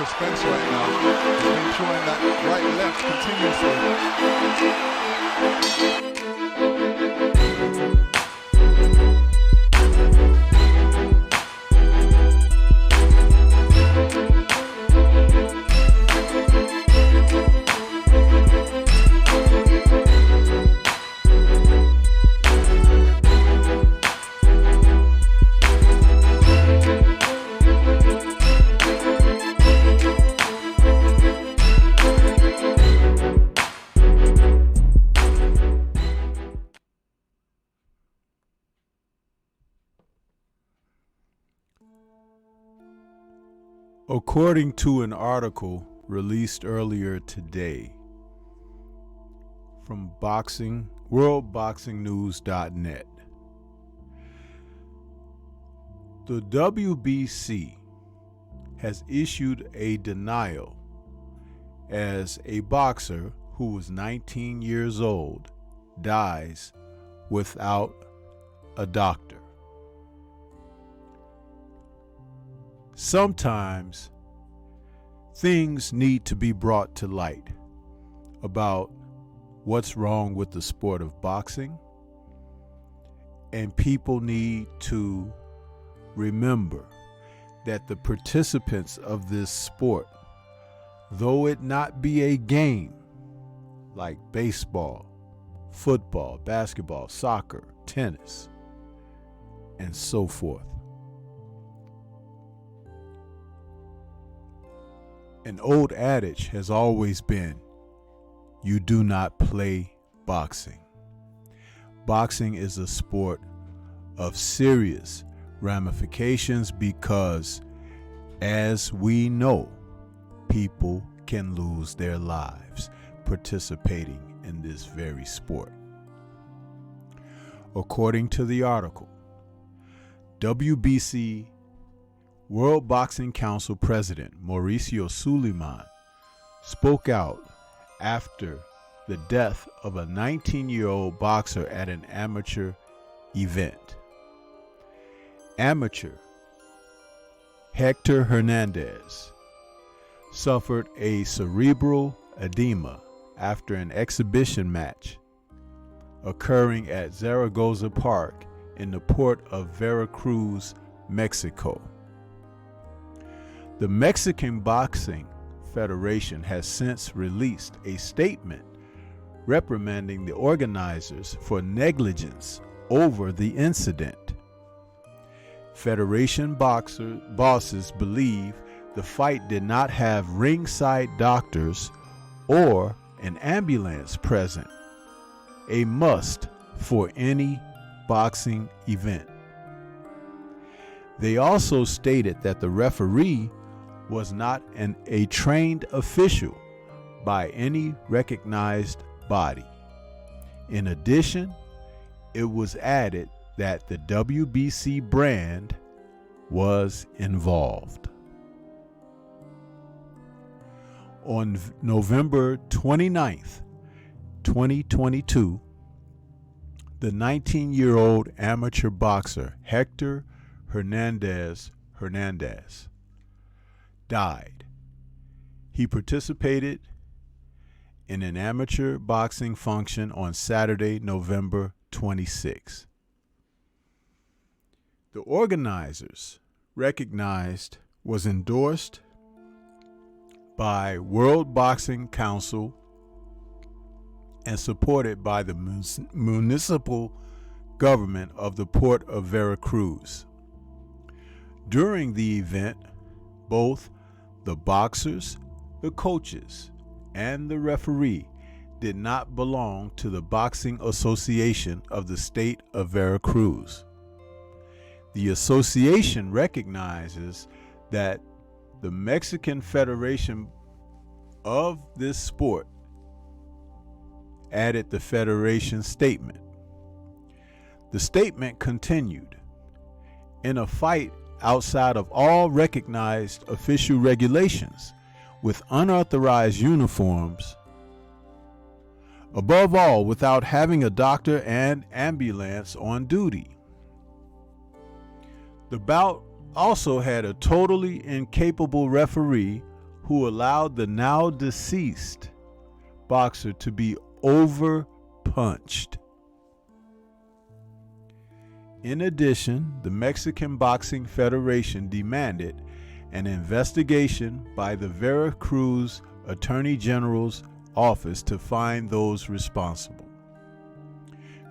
suspense right now. He's been throwing that right left continuously. According to an article released earlier today from worldboxingnews.net, the WBC has issued a denial as a boxer who was 19 years old dies without a doctor. Sometimes things need to be brought to light about what's wrong with the sport of boxing, and people need to remember that the participants of this sport, though it not be a game like baseball, football, basketball, soccer, tennis, and so forth, an old adage has always been, you do not play boxing. Boxing is a sport of serious ramifications because, as we know, people can lose their lives participating in this very sport. According to the article, WBC World Boxing Council President Mauricio Suleiman spoke out after the death of a 19-year-old boxer at an amateur event. Amateur Hector Hernandez suffered a cerebral edema after an exhibition match occurring at Zaragoza Park in the port of Veracruz, Mexico. The Mexican Boxing Federation has since released a statement reprimanding the organizers for negligence over the incident. Federation bosses believe the fight did not have ringside doctors or an ambulance present, a must for any boxing event. They also stated that the referee was not a trained official by any recognized body. In addition, it was added that the WBC brand was involved. On November 29th, 2022, the 19-year-old amateur boxer Hector Hernandez died. He participated in an amateur boxing function on Saturday, November 26. The organizers was endorsed by World Boxing Council and supported by the municipal government of the port of Veracruz. During the event, both the boxers, the coaches, and the referee did not belong to the Boxing Association of the state of Veracruz. The association recognizes that the Mexican Federation of this sport added the federation statement. The statement continued, in a fight outside of all recognized official regulations with unauthorized uniforms, above all without having a doctor and ambulance on duty. The bout also had a totally incapable referee who allowed the now deceased boxer to be over-punched. In addition, the Mexican Boxing Federation demanded an investigation by the Veracruz Attorney General's office to find those responsible.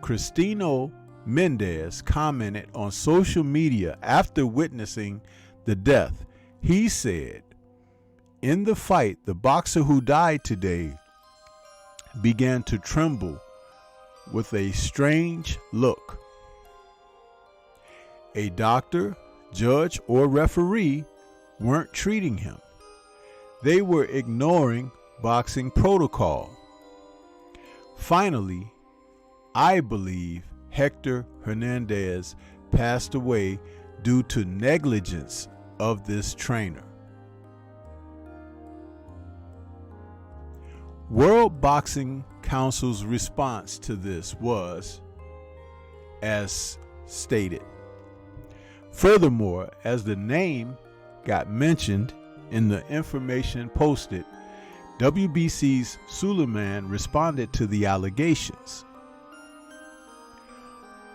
Cristino Mendez commented on social media after witnessing the death. He said, "In the fight, the boxer who died today began to tremble with a strange look. A doctor, judge, or referee weren't treating him. They were ignoring boxing protocol. Finally, I believe Hector Hernandez passed away due to negligence of this trainer." World Boxing Council's response to this was as stated. Furthermore, as the name got mentioned in the information posted, WBC's Suleiman responded to the allegations.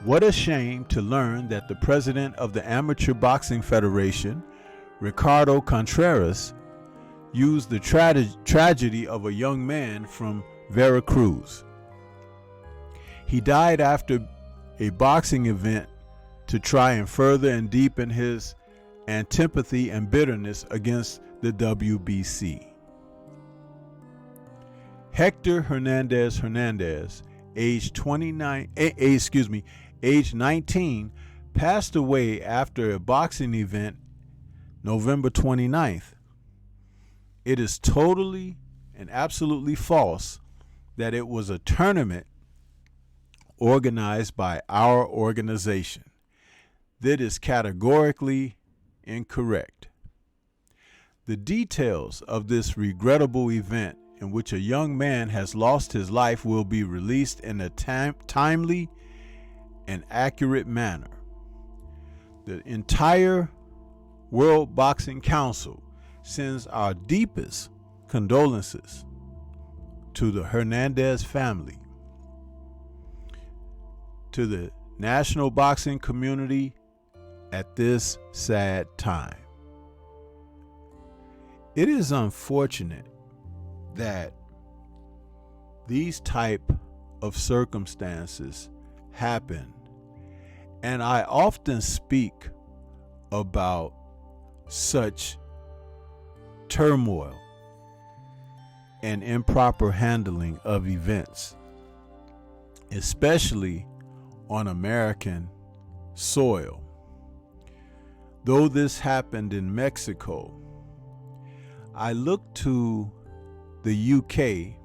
"What a shame to learn that the president of the Amateur Boxing Federation, Ricardo Contreras, used the tragedy of a young man from Veracruz. He died after a boxing event to try and further and deepen his antipathy and bitterness against the WBC. Hector Hernandez, age 19, passed away after a boxing event November 29th. It is totally and absolutely false that it was a tournament organized by our organization. That is categorically incorrect. The details of this regrettable event in which a young man has lost his life will be released in a timely and accurate manner. The entire World Boxing Council sends our deepest condolences to the Hernandez family, to the national boxing community at this sad time. It is unfortunate that these type of circumstances happen, and I often speak about such turmoil and improper handling of events, especially on American soil. Though this happened in Mexico, I look to the UK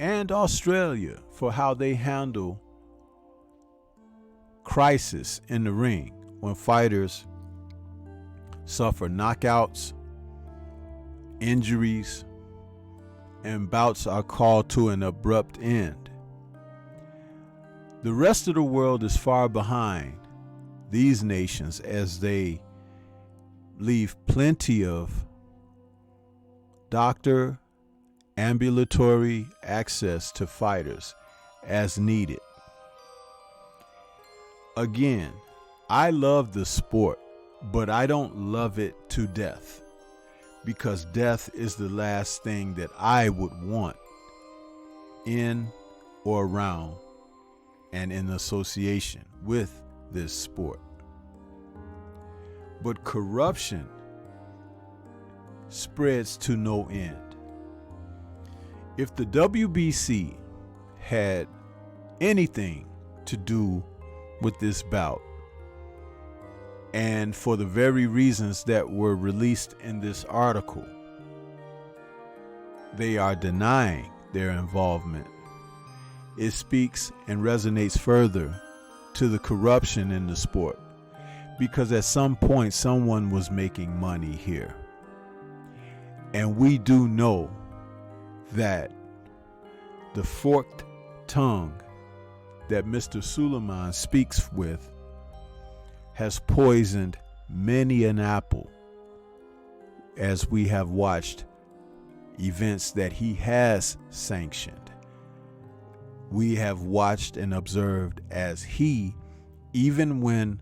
and Australia for how they handle crisis in the ring when fighters suffer knockouts, injuries, and bouts are called to an abrupt end. The rest of the world is far behind these nations as they leave plenty of doctor, ambulatory access to fighters as needed. Again, I love the sport, but I don't love it to death, because death is the last thing that I would want in or around and in association with this sport. But corruption spreads to no end. If the WBC had anything to do with this bout, and for the very reasons that were released in this article, they are denying their involvement. It speaks and resonates further to the corruption in the sport, because at some point someone was making money here. And we do know that the forked tongue that Mr. Suleiman speaks with has poisoned many an apple as we have watched events that he has sanctioned. We have watched and observed as he, even when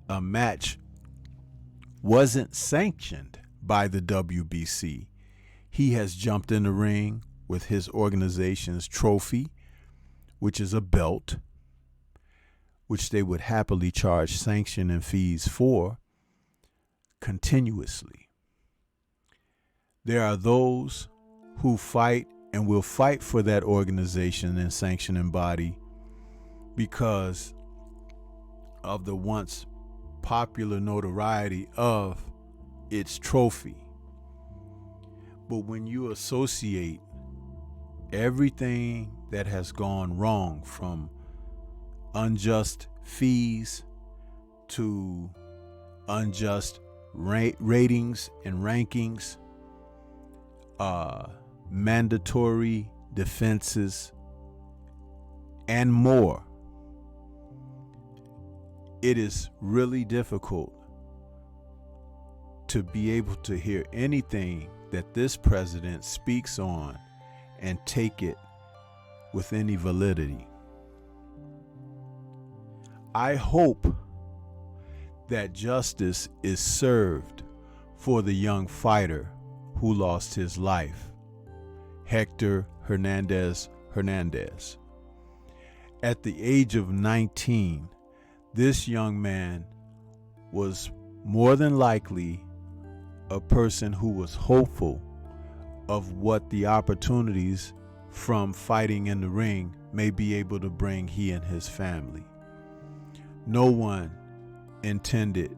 a match wasn't sanctioned by the WBC, he has jumped in the ring with his organization's trophy, which is a belt, which they would happily charge sanction and fees for continuously. There are those who fight and will fight for that organization and sanctioning body because of the once popular notoriety of its trophy. But when you associate everything that has gone wrong, from unjust fees to unjust ratings and rankings, mandatory defenses, and more, it is really difficult to be able to hear anything that this president speaks on and take it with any validity. I hope that justice is served for the young fighter who lost his life, Hector Hernandez. At the age of 19, this young man was more than likely a person who was hopeful of what the opportunities from fighting in the ring may be able to bring he and his family. No one intended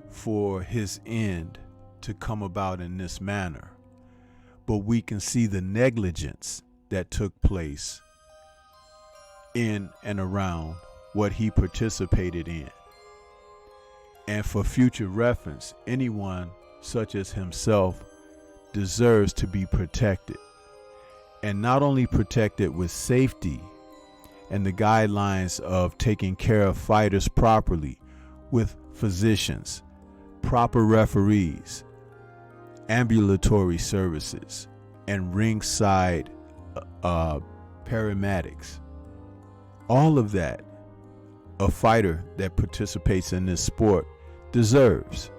for his end to come about in this manner, but we can see the negligence that took place in and around what he participated in. And for future reference, anyone such as himself deserves to be protected, and not only protected with safety and the guidelines of taking care of fighters properly with physicians, proper referees, ambulatory services, and ringside paramedics. All of that a fighter that participates in this sport deserves.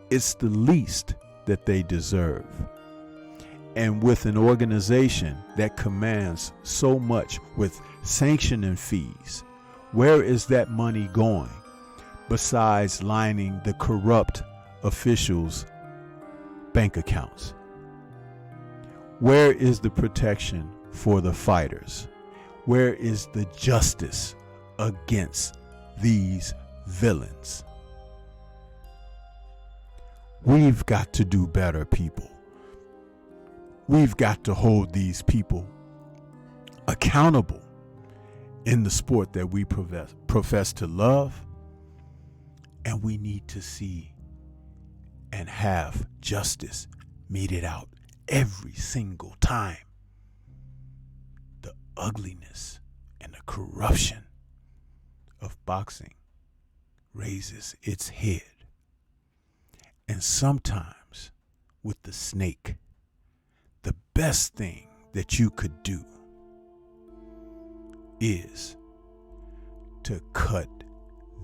It's the least that they deserve. And with an organization that commands so much with sanctioning fees, where is that money going besides lining the corrupt officials' bank accounts? Where is the protection for the fighters? Where is the justice against these villains? We've got to do better, people. We've got to hold these people accountable in the sport that we profess to love, and we need to see and have justice meted out every single time. The ugliness and the corruption of boxing raises its head. And sometimes with the snake, the best thing that you could do is to cut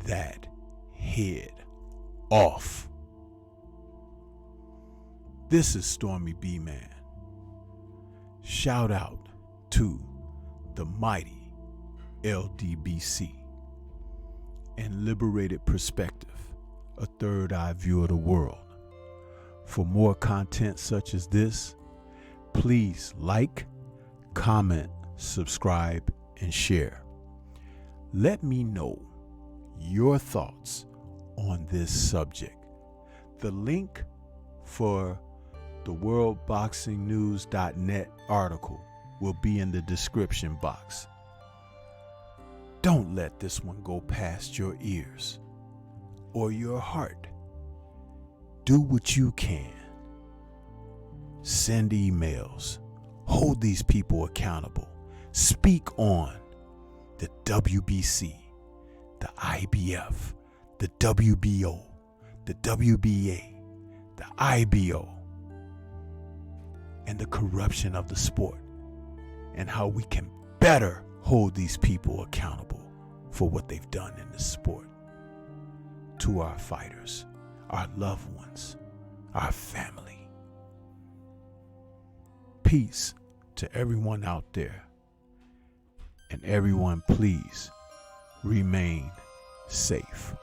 that head off. This is Stormy B Man. Shout out to the mighty LDBC and Liberated Perspective, a third eye view of the world. For more content such as this, please like, comment, subscribe, and share. Let me know your thoughts on this subject. The link for the worldboxingnews.net article will be in the description box. Don't let this one go past your ears or your heart. Do what you can. Send emails. Hold these people accountable. Speak on the WBC, the IBF, the WBO, the WBA, the IBO, and the corruption of the sport, and how we can better hold these people accountable for what they've done in the sport to our fighters, our loved ones, our family. Peace to everyone out there. And everyone, please remain safe.